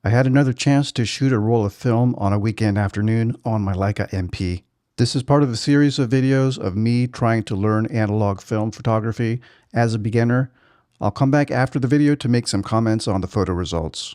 I had another chance to shoot a roll of film on a weekend afternoon on my Leica MP. This is part of a series of videos of me trying to learn analog film photography as a beginner. I'll come back after the video to make some comments on the photo results.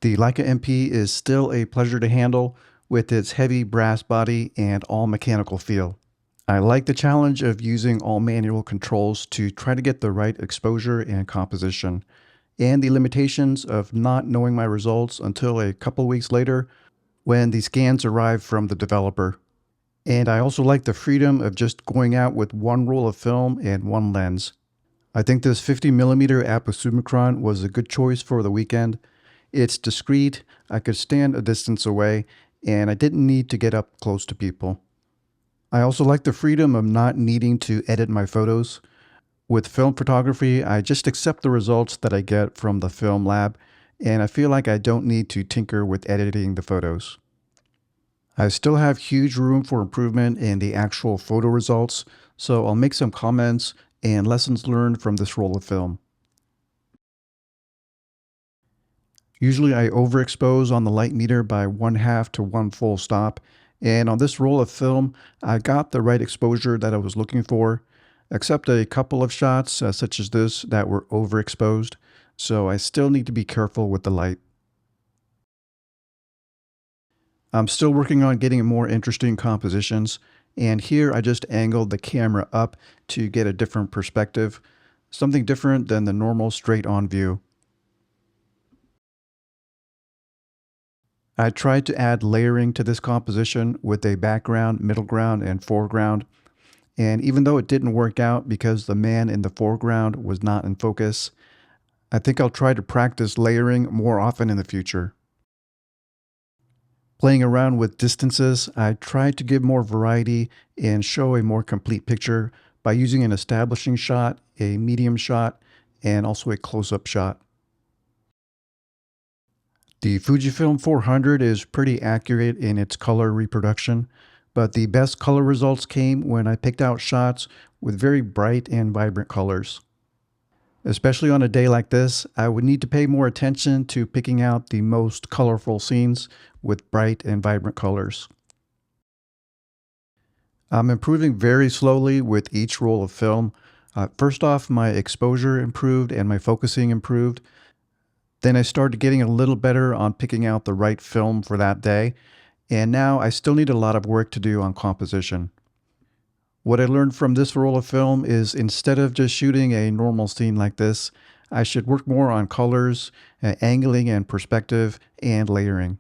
The Leica MP is still a pleasure to handle with its heavy brass body and all mechanical feel. I like the challenge of using all manual controls to try to get the right exposure and composition, and the limitations of not knowing my results until a couple weeks later when the scans arrive from the developer. And I also like the freedom of just going out with one roll of film and one lens. I think this 50mm APO Summicron was a good choice for the weekend. It's discreet, I could stand a distance away, and I didn't need to get up close to people. I also like the freedom of not needing to edit my photos. With film photography, I just accept the results that I get from the film lab, and I feel like I don't need to tinker with editing the photos. I still have huge room for improvement in the actual photo results, so I'll make some comments and lessons learned from this roll of film. Usually I overexpose on the light meter by 1/2 to 1 full stop, and on this roll of film, I got the right exposure that I was looking for, except a couple of shots, such as this, that were overexposed, so I still need to be careful with the light. I'm still working on getting more interesting compositions, and here I just angled the camera up to get a different perspective, something different than the normal straight-on view. I tried to add layering to this composition with a background, middle ground, and foreground. And even though it didn't work out because the man in the foreground was not in focus, I think I'll try to practice layering more often in the future. Playing around with distances, I tried to give more variety and show a more complete picture by using an establishing shot, a medium shot, and also a close-up shot. The FujiFilm 400 is pretty accurate in its color reproduction, but the best color results came when I picked out shots with very bright and vibrant colors. Especially on a day like this, I would need to pay more attention to picking out the most colorful scenes with bright and vibrant colors. I'm improving very slowly with each roll of film. First off, my exposure improved and my focusing improved. Then I started getting a little better on picking out the right film for that day. And now I still need a lot of work to do on composition. What I learned from this roll of film is instead of just shooting a normal scene like this, I should work more on colors, angling and perspective, and layering.